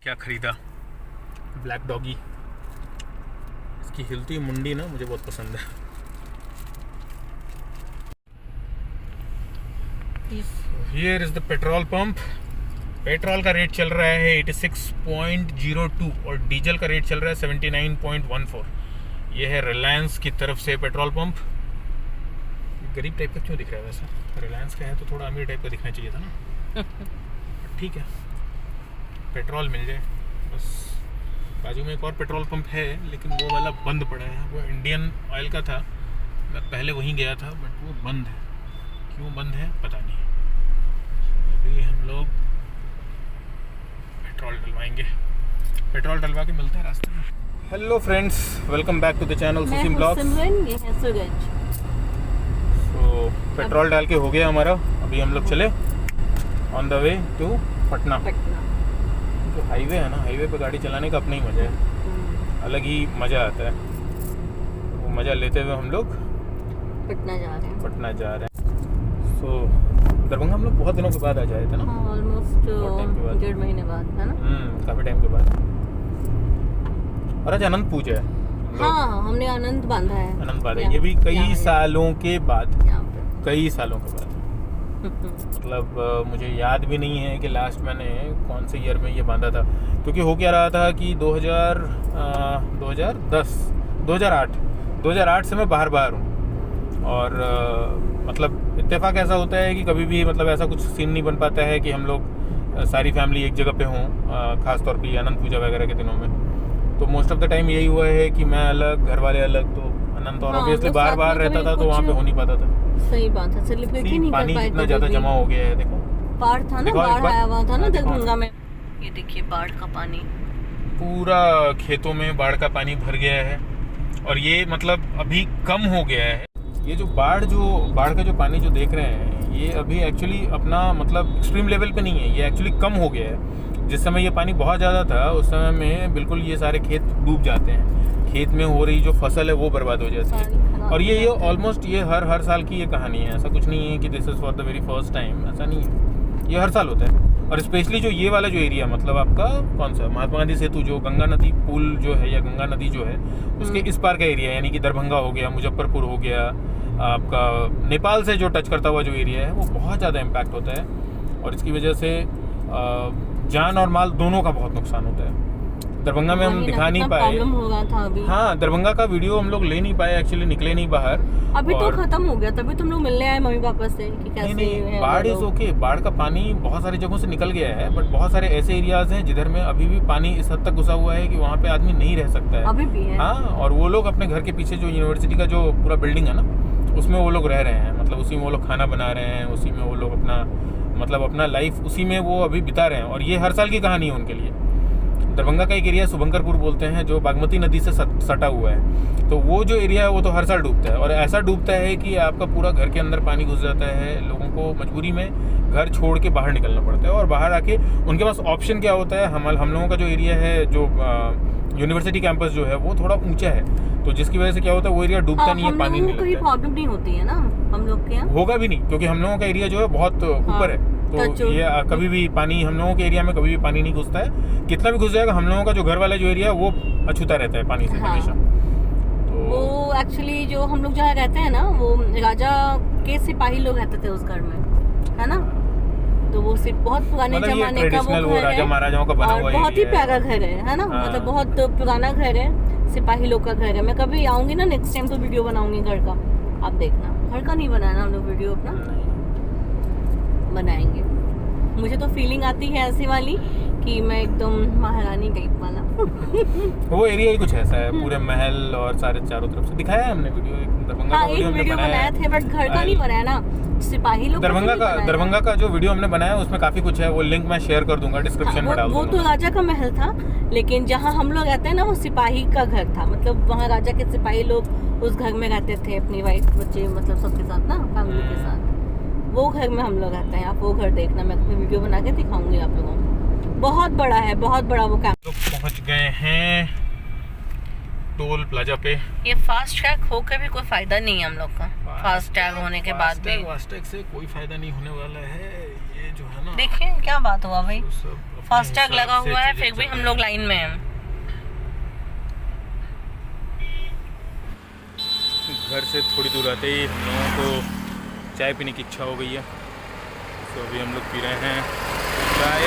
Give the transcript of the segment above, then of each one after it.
क्या खरीदा, black doggy. इसकी हिलती मुंडी ना मुझे बहुत पसंद है। Here is the petrol pump. Petrol का रेट चल रहा है 86.02 और डीजल का रेट चल रहा है 79.14। ये है रिलायंस की तरफ से पेट्रोल पंप। गरीब टाइप का क्यों दिख रहा है वैसे? रिलायंस का है तो थोड़ा अमीर टाइप का दिखना चाहिए था ना। ठीक है, पेट्रोल मिल जाए बस। बाजू में एक और पेट्रोल पंप है लेकिन वो वाला बंद पड़ा है। वो इंडियन ऑयल का था, मैं पहले वहीं गया था बट वो बंद है। क्यों बंद है पता नहीं। अभी हम लोग पेट्रोल डलवाएंगे। पेट्रोल डलवा के मिलते हैं रास्ते में। Hello friends, welcome back to the channel Susim blogs. ये है सूरज। तो पेट्रोल डाल के हो गया हमारा। अभी हम लोग चले on the way to Patna. जो हाईवे है ना, हाईवे पे गाड़ी चलाने का अपना ही मज़ा है, अलग ही मज़ा आता है। वो मज़ा लेते हुए हम लोग पटना जा रहे हैं। सो दरभंगा हम लोग बहुत दिनों के बाद आ जाए थे ना। ऑलमोस्ट टाइम के बाद, 1.5 महीने बाद है ना। काफ़ी टाइम के बाद। और आज अनंत पूजा है। हाँ, हमने आनंद बांधा है। अनंत बांधा है, ये भी कई सालों के बाद, कई सालों के बाद। मतलब मुझे याद भी नहीं है कि लास्ट मैंने कौन से ईयर में ये बांधा था, क्योंकि हो क्या रहा था कि 2008 से मैं बाहर हूँ। और मतलब इत्तेफाक ऐसा होता है कि कभी भी मतलब ऐसा कुछ सीन नहीं बन पाता है कि हम लोग सारी फैमिली एक जगह पे हों, ख़ास तौर पे अनंत पूजा वगैरह के दिनों में। तो मोस्ट ऑफ द टाइम यही हुआ है कि मैं अलग, घर वाले अलग। तो अनंत और ऑब्वियसली बाहर रहता था तो वहाँ पे हो नहीं पाता था। सही बात है, सेलिब्रेट ही नहीं कर पाए। पानी इतना ज़्यादा जमा हो गया है। देखो बाढ़ था ना, बाढ़ आया हुआ था ना दरभंगा में। ये देखिए बाढ़ का पानी, पूरा खेतों में बाढ़ का पानी भर गया है। और ये मतलब अभी कम हो गया है। ये जो बाढ़ का जो पानी जो देख रहे हैं, ये अभी एक्चुअली अपना मतलब एक्सट्रीम लेवल पे नहीं है, ये एक्चुअली कम हो गया है। जिस समय ये पानी बहुत ज़्यादा था उस समय में बिल्कुल ये सारे खेत डूब जाते हैं। खेत में हो रही जो फसल है वो बर्बाद हो जाती है। और ये ऑलमोस्ट ये हर साल की ये कहानी है। ऐसा कुछ नहीं है कि this is for the very first time, ऐसा नहीं है, ये हर साल होता है। और स्पेशली जो ये वाला जो एरिया, मतलब आपका कौन सा महात्मा गांधी सेतु, जो गंगा नदी पुल जो है या गंगा नदी जो है उसके इस पार का एरिया, यानी कि दरभंगा हो गया, मुजफ्फरपुर हो गया, आपका नेपाल से जो टच करता हुआ जो एरिया है, वो बहुत ज़्यादा इम्पैक्ट होता है। और इसकी वजह से जान और माल दोनों का बहुत नुकसान होता है। दरभंगा में हम दिखा नहीं पाए। हाँ, दरभंगा का वीडियो हम लोग ले नहीं पाए, एक्चुअली निकले नहीं बाहर। अभी तो खत्म हो गया, तभी तुम लोग मिलने आए मम्मी पापा से कि कैसे नहीं, बाढ़ इज ओके। बाढ़ का पानी बहुत सारी जगहों से निकल गया है, बट बहुत सारे ऐसे एरियाज हैं जिधर में अभी भी पानी इस हद तक घुसा हुआ है कि वहाँ पे आदमी नहीं रह सकता है। अभी भी है। हाँ, और वो लोग अपने घर के पीछे जो यूनिवर्सिटी का जो पूरा बिल्डिंग है ना, उसमें वो लोग रह रहे हैं। मतलब उसी में वो लोग खाना बना रहे हैं, उसी में वो लोग अपना लाइफ उसी में वो अभी बिता रहे हैं। और ये हर साल की कहानी है उनके लिए। दरभंगा का एक एरिया शुभंकरपुर बोलते हैं, जो बागमती नदी से सटा हुआ है। तो वो जो एरिया है वो तो हर साल डूबता है, और ऐसा डूबता है कि आपका पूरा घर के अंदर पानी घुस जाता है। लोगों को मजबूरी में घर छोड़ के बाहर निकलना पड़ता है। और बाहर आके उनके पास ऑप्शन क्या होता है, हम लोगों का जो एरिया है, जो यूनिवर्सिटी कैंपस जो है वो थोड़ा ऊंचा है, तो जिसकी वजह से क्या होता है वो एरिया डूबता नहीं है, पानी नहीं लगता है। प्रॉब्लम नहीं होती है ना हम लोग के यहाँ, होगा भी नहीं, क्योंकि हम लोगों का एरिया जो है बहुत ऊपर है। तो ये कभी भी पानी, हम लोगों के एरिया में कभी भी पानी नहीं घुसता है। कितना भी घुस जाएगा, हम लोगों का जो घर वाला जो एरिया है वो अछूता रहता है पानी से हमेशा। तो वो एक्चुअली जो हम लोग जहाँ रहते हैं ना, वो राजा के सिपाही लोग रहते थे उस घर में, है ना। तो वो सिर्फ बहुत पुराने जमाने का वो घर राजा महाराजाओं का बना हुआ बहुत ही प्यारा घर है ना। मतलब बहुत पुराना घर है, सिपाही लोग का घर है। मैं कभी आऊंगी ना नेक्स्ट टाइम तो वीडियो बनाऊंगी घर का, आप देखना। घर का नहीं बनाना हम लोग वीडियो अपना बनाएंगे। मुझे तो फीलिंग आती है ऐसी वाली कि मैं एकदम महारानी टाइप वाला। वो एरिया ही कुछ ऐसा है, पूरे महल और सारे चारों तरफ से दिखाया है हमने वीडियो। दरभंगा का वीडियो बनाया थे, बट घर का नहीं बनाया ना, सिपाही लोग। दरभंगा का जो वीडियो हमने बनाया उसमें काफी कुछ है, वो लिंक मैं शेयर कर दूंगा डिस्क्रिप्शन में डाल दूंगा। वो तो राजा का महल था, लेकिन जहाँ हम लोग रहते हैं ना वो सिपाही का घर था। मतलब वहाँ राजा के सिपाही लोग उस घर में रहते थे, अपनी वाइफ बच्चे मतलब सबके साथ ना, फैमिली के साथ। वो घर में हम लोग रहते हैं। आप वो घर देखना, मैं अपनी वीडियो बना के दिखाऊंगी आप लोगों को। बहुत बड़ा है, बहुत बड़ा वो कैंप। लोग पहुंच गए हैं टोल प्लाजा पे। ये फास्ट टैग होकर भी कोई फायदा नहीं है हम लोग का। फास्ट टैग होने के बाद भी फास्टैग से कोई फायदा नहीं होने वाला है। ये जो है ना, देखिए क्या बात हुआ भाई, वो सब अपने फास्टैग हिसाब लगा से हुआ है चीजें फिर भी चल हम रही लोग हैं। लाइन में हैं। घर से थोड़ी दूर आते ही हम लोगों को चाय पीने की इच्छा हो गई है, तो अभी हम लोग पी रहे हैं चाय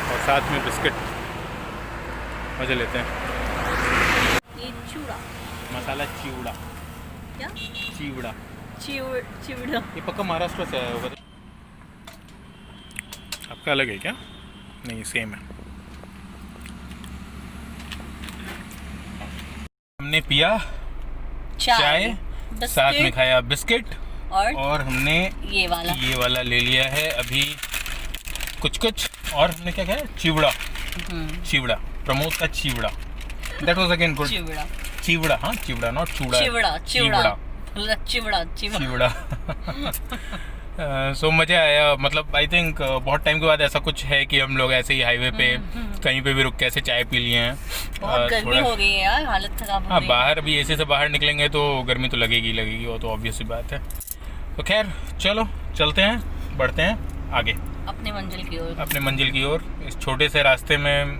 और साथ में बिस्किट, मज़े लेते हैं। ये चूड़ा, मसाला चिवड़ा, क्या चिवड़ा, चिवड़ा, ये पक्का महाराष्ट्र से आया होगा। आपका अलग है क्या? नहीं, सेम है। हमने पिया चाय, साथ में खाया बिस्किट और हमने ये वाला ले लिया है अभी कुछ और हमने क्या खाया? चिवड़ा, चिवड़ा, प्रमोद का chivda. That was again good. Chivda, हाँ चिवड़ा, नॉट चूड़ा, चिवड़ा। सो मज़ा आया, मतलब आई थिंक बहुत टाइम के बाद ऐसा कुछ है कि हम लोग ऐसे ही हाईवे पे कहीं पे भी रुक के ऐसे चाय पी लिए हैं। बहुत गर्मी हो गई है यार, हालत खराब हो हाँ, गई है। बाहर अभी एसी से बाहर निकलेंगे तो गर्मी तो लगेगी, वो तो ऑब्वियस सी बात है। तो खैर चलो चलते हैं, बढ़ते हैं आगे अपने मंजिल की ओर। इस छोटे से रास्ते में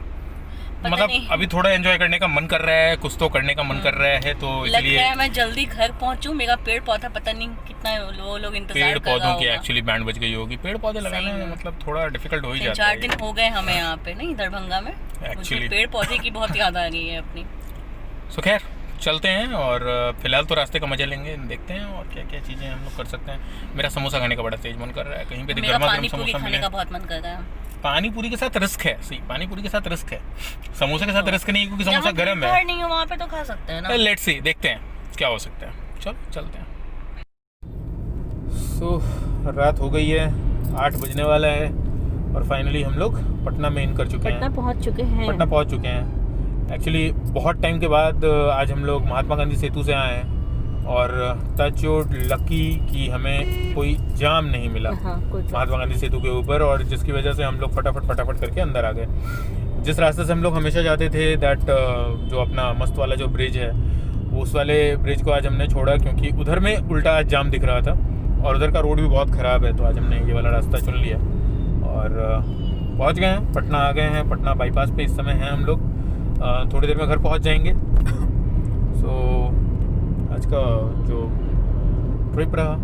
मतलब नहीं। अभी थोड़ा एंजॉय करने का मन कर रहा है, कुछ तो करने का मन कर रहा है, तो लग इसलिए रहा है मैं जल्दी घर पहुंचूं। मेरा पेड़ पौधा पता नहीं कितना वो लोग इंतजार पेड़ कर रहा पौधों की होगा। एक्चुअली बैंड बज गई होगी। पेड़ पौधे लगाने में मतलब थोड़ा डिफिकल्ट हो ही जाता 4 है। दिन हो गए हमें यहाँ पे, नहीं दरभंगा में, Actually. मुझे पेड़ पौधे की बहुत याद आ रही है अपनी। सो खैर चलते हैं और फिलहाल तो रास्ते का मजा लेंगे, देखते हैं और क्या क्या चीज़ें हम लोग कर सकते हैं। मेरा समोसा खाने का बड़ा तेज मन कर रहा है, कहीं पे मेरा गर्मा गर्म पानी पूरी समोसा खाने मिले। का बहुत मन कर रहा है। पानी पूरी के साथ रिस्क है, सही, पानी पूरी के साथ रिस्क है, समोसा के साथ रिस्क नहीं है क्योंकि समोसा गर्म है। नहीं है वहाँ पे तो खा सकते हैं ना। लेट्स सी, देखते हैं क्या हो सकता है। चलो चलते हैं। सो रात हो गई है, 8 बजने वाला है और फाइनली हम लोग पटना में इन कर चुके हैं। पटना पहुँच चुके हैं। एक्चुअली बहुत टाइम के बाद आज हम लोग महात्मा गांधी सेतु से आए हैं और टच वुड लकी कि हमें कोई जाम नहीं मिला महात्मा गांधी सेतु के ऊपर, और जिसकी वजह से हम लोग फटाफट करके अंदर आ गए। जिस रास्ते से हम लोग हमेशा जाते थे, दैट जो अपना मस्त वाला जो ब्रिज है, उस वाले ब्रिज को आज हमने छोड़ा क्योंकि उधर में उल्टा जाम दिख रहा था और उधर का रोड भी बहुत ख़राब है, तो आज हमने ये वाला रास्ता चुन लिया और पहुँच गए हैं, पटना आ गए हैं। पटना बाईपास पे इस समय हैं हम लोग, थोड़ी देर में घर पहुंच जाएंगे। सो आज का जो ट्रिप रहा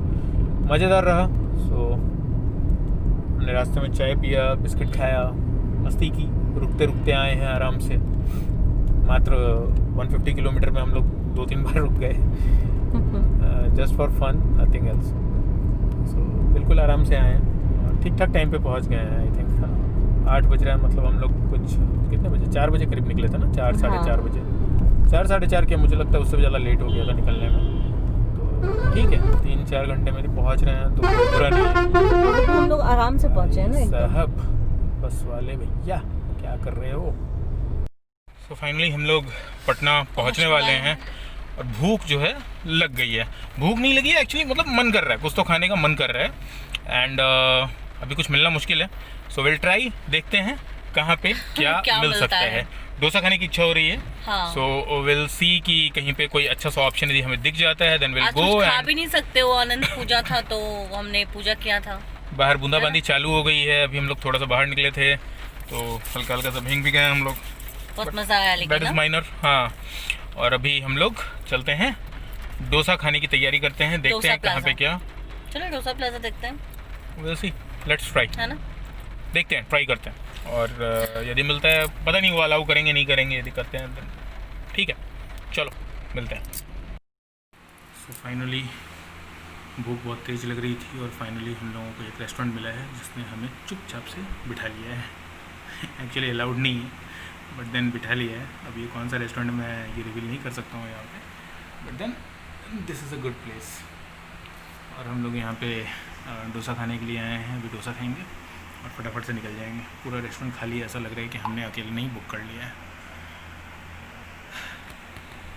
मज़ेदार रहा। सो हमने रास्ते में चाय पिया, बिस्किट खाया, मस्ती की, रुकते रुकते आए हैं आराम से। मात्र 150 किलोमीटर में हम लोग 2-3 बार रुक गए, just for fun, nothing else. So बिल्कुल आराम से आए हैं, ठीक ठाक टाइम पे पहुंच गए हैं। आई थिंक 8 बज रहा है, मतलब हम लोग कुछ कितने बजे, 4 बजे करीब निकले थे ना, 4 साढ़े 4 बजे, 4 साढ़े 4 के, मुझे लगता है उससे भी ज़्यादा लेट हो गया था निकलने में। तो ठीक है, 3-4 घंटे में पहुंच रहे हैं तो बुरा नहीं है। हम लोग आराम से पहुंचे हैं ना। साहब बस वाले भैया क्या कर रहे हो। सो फाइनली हम लोग पटना पहुंचने वाले हैं और भूख जो है लग गई है। भूख नहीं लगी है एक्चुअली, मतलब मन कर रहा है, कुछ तो खाने का मन कर रहा है एंड अभी कुछ मिलना मुश्किल है। सो विल ट्राई, देखते हैं कहाँ पे क्या मिल सकता है। डोसा खाने की इच्छा हो रही है, सो विल सी कि कहीं पे कोई अच्छा सा ऑप्शन यदि हमें दिख जाता है देन विल गो। खा भी नहीं सकते हो, आनंद पूजा था तो हमने पूजा किया था। बाहर बूंदाबांदी चालू हो गई है, अभी हम लोग थोड़ा सा बाहर निकले थे तो हल्का हल्का सा भींग भी गए हम लोग, बहुत मजा आया लेकिन दैट इज माइनर। हाँ, और अभी हम लोग चलते हैं डोसा खाने की तैयारी करते हैं, देखते हैं कहाँ पे क्या। चलो डोसा प्लाजा देखते हैं, विल सी, लेट्स ट्राई, है ना, देखते हैं, ट्राई करते हैं और यदि मिलता है, पता नहीं वो अलाउ करेंगे नहीं करेंगे, यदि करते हैं तो ठीक है, चलो मिलते हैं। सो फाइनली भूख बहुत तेज़ लग रही थी और फाइनली हम लोगों को एक रेस्टोरेंट मिला है जिसने हमें चुपचाप से बिठा लिया है। एक्चुअली अलाउड नहीं है बट देन बिठा लिया है। अब ये कौन सा रेस्टोरेंट मैं ये रिवील नहीं कर सकता हूँ यहाँ पे, but then this is a good place. और हम लोग यहाँ पे डोसा खाने के लिए आए हैं, अभी डोसा खाएंगे और फटाफट से निकल जाएंगे। पूरा रेस्टोरेंट खाली है, ऐसा लग रहा है कि हमने अकेले नहीं बुक कर लिया है।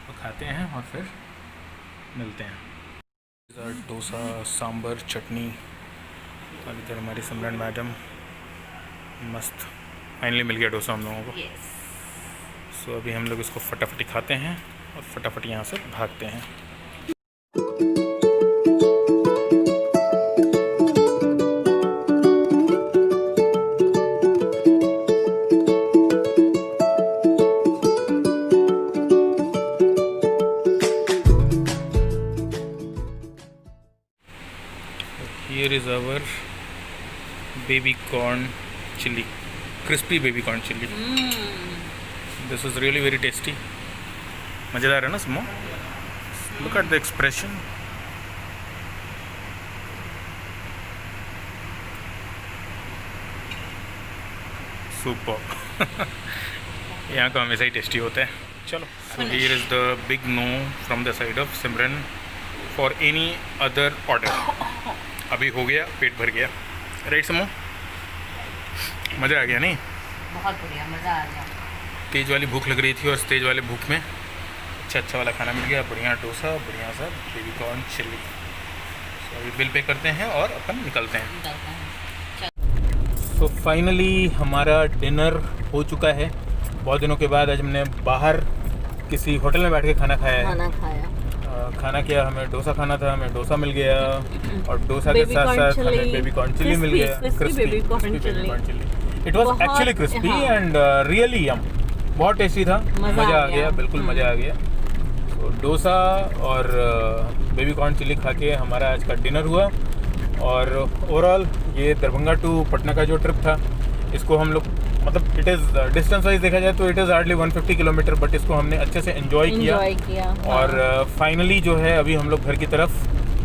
तो खाते हैं और फिर मिलते हैं। डोसा, सांबर, चटनी और इधर हमारी सिमरन मैडम, मस्त, फाइनली मिल गया डोसा हम लोगों को। सो अभी हम लोग इसको फटाफट खाते हैं और फटाफट यहाँ से भागते हैं। Here is our baby corn chilli, crispy baby corn chilli. This is really very tasty. मज़ेदार है ना Samo? Look at the expression. Super. यहाँ का हमेशा ही टेस्टी होता है। चलो, so here is the big no from the side of Simran for any other order. अभी हो गया, पेट भर गया। राइट समो? मज़ा आ गया नहीं? बहुत बढ़िया, मज़ा आ गया। तेज़ वाली भूख लग रही थी और तेज़ वाले भूख में अच्छा वाला खाना मिल गया। बढ़िया डोसा, बढ़िया सा बेबी कॉर्न चिल्ली। तो अभी बिल पे करते हैं और अपन निकलते हैं। तो फाइनली हमारा डिनर हो चुका है। बहुत दिनों के बाद आज हमने बाहर किसी होटल में बैठ के खाना खाया है। खाना क्या, हमें डोसा खाना था, हमें डोसा मिल गया और डोसा के साथ साथ हमें बेबी कॉर्न चिल्ली मिल गया। Crispy baby corn chilli. It was actually crispy and really yum. बहुत टेस्टी था, मज़ा आ गया, बिल्कुल मज़ा आ गया। तो डोसा और बेबी कॉर्न चिल्ली खा के हमारा आज का डिनर हुआ। और ओवरऑल ये दरभंगा टू पटना का जो ट्रिप था, इसको हम लोग मतलब इट इज़ डिस्टेंस वाइज देखा जाए तो it is hardly 150 kilometre, but इसको हमने अच्छे से एंजॉय किया। और फाइनली जो है अभी हम लोग घर की तरफ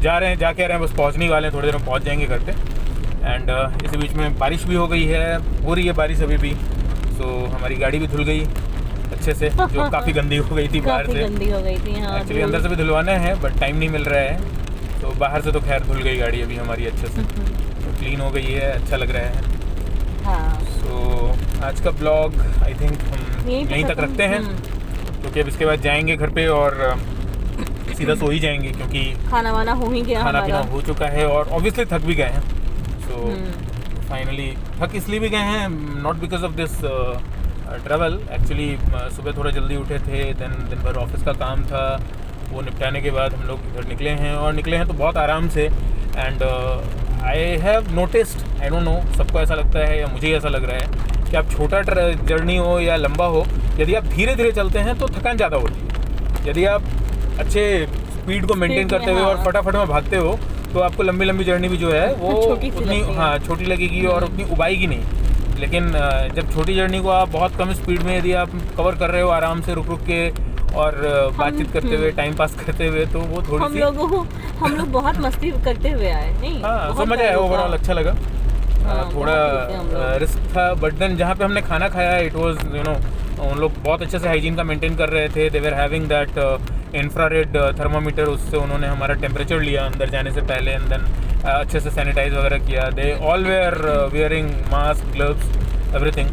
जा रहे हैं, जाके आ रहे हैं, बस पहुंचने ही वाले हैं, थोड़ी देर में पहुंच जाएंगे घर पे। एंड इसी बीच में बारिश भी हो गई है, हो रही है बारिश अभी भी। सो हमारी गाड़ी भी धुल गई अच्छे से, जो काफ़ी गंदी हो गई थी बाहर से। एक्चुअली अंदर से भी धुलवाना है बट टाइम नहीं मिल रहा है, तो बाहर से तो खैर धुल गई गाड़ी अभी हमारी अच्छे से, तो क्लीन हो गई है, अच्छा लग रहा है। सो आज का ब्लॉग आई थिंक हम यहीं तक रखते हैं, क्योंकि अब इसके बाद जाएंगे घर पे और सीधा सो ही जाएंगे, क्योंकि खाना वाना हो ही गया, खाना पीना हो चुका है और ऑब्वियसली थक भी गए हैं। सो फाइनली थक इसलिए भी गए हैं, not because of this travel. Actually सुबह थोड़ा जल्दी उठे थे, दिन भर ऑफिस का काम था, वो निपटाने के बाद हम लोग इधर निकले हैं, और निकले हैं तो बहुत आराम से। And I have noticed, I don't know सबको ऐसा लगता है या मुझे ऐसा लग रहा है कि आप छोटा जर्नी हो या लंबा हो, यदि आप धीरे धीरे चलते हैं तो थकान ज़्यादा होती है। यदि आप अच्छे स्पीड को मेंटेन करते हुए और फटाफट में भागते हो तो आपको लंबी लंबी जर्नी भी जो है वो उतनी छोटी लगेगी और उतनी उबाएगी नहीं। लेकिन जब छोटी जर्नी को आप बहुत कम स्पीड में यदि आप कवर कर रहे हो आराम से रुक के और बातचीत करते हुए, टाइम पास करते हुए, तो वो थोड़ी सी हम लोग बहुत मस्ती करते हुए आए। नहीं, हाँ, तो मज़ा आया, ओवरऑल अच्छा लगा। थोड़ा रिस्क था, बट देन जहाँ पे हमने खाना खाया इट वाज यू नो, उन लोग बहुत अच्छे से हाइजीन का मेंटेन कर रहे थे। They were having that infrared thermometer, उससे उन्होंने हमारा टेम्परेचर लिया अंदर जाने से पहले, एंड देन अच्छे से सैनिटाइज वगैरह किया। They all were wearing mask, gloves, everything.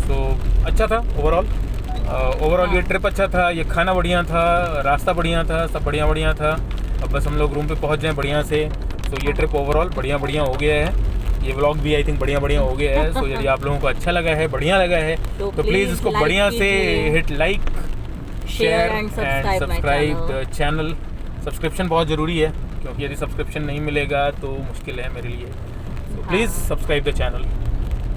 So अच्छा था ओवरऑल ये ट्रिप अच्छा था, ये खाना बढ़िया था, रास्ता बढ़िया था, सब बढ़िया था। अब बस हम लोग रूम पे पहुंच जाएं बढ़िया से। तो ये ट्रिप ओवरऑल बढ़िया हो गया है। ये व्लॉग भी आई थिंक बढ़िया हो गया है। सो यदि आप लोगों को अच्छा लगा है, बढ़िया लगा है, तो प्लीज़ इसको बढ़िया से hit like, share and subscribe the channel. Subscription बहुत ज़रूरी है, क्योंकि यदि सब्सक्रिप्शन नहीं मिलेगा तो मुश्किल है मेरे लिए। तो प्लीज़ सब्सक्राइब द चैनल,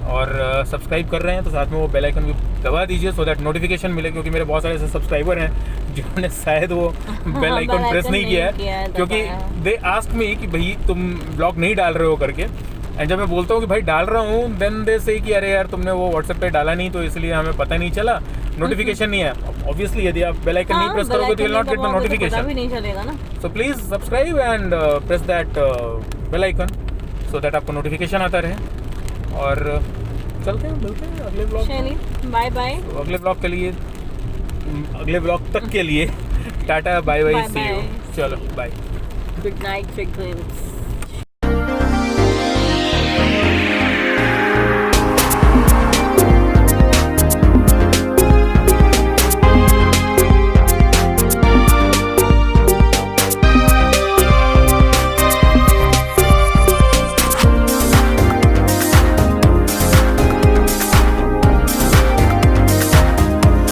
और सब्सक्राइब कर रहे हैं तो साथ में वो बेल आइकन भी दबा दीजिए, सो दैट नोटिफिकेशन मिले, क्योंकि मेरे बहुत सारे ऐसे सब्सक्राइबर हैं जिन्होंने शायद वो बेल आइकन प्रेस नहीं किया है, क्योंकि दे आस्क मी कि भाई तुम ब्लॉग नहीं डाल रहे हो करके। एंड जब मैं बोलता हूँ कि भाई डाल रहा हूँ, देन दे से कि अरे यार तुमने वो व्हाट्सएप पे डाला नहीं तो इसलिए हमें पता नहीं चला, नोटिफिकेशन नहीं है। ऑब्वियसली यदि आप बेल आइकन नहीं प्रेस करोगे तो you will not get the notification. So please subscribe and press that bell icon, so that आपको नोटिफिकेशन आता रहे। और चलते हैं, मिलते हैं अगले ब्लॉग। Bye bye. तो अगले ब्लॉग के लिए, अगले ब्लॉग तक के लिए tata, bye bye, see you. चलो बाय, गुड नाइट फ्रेंड्स।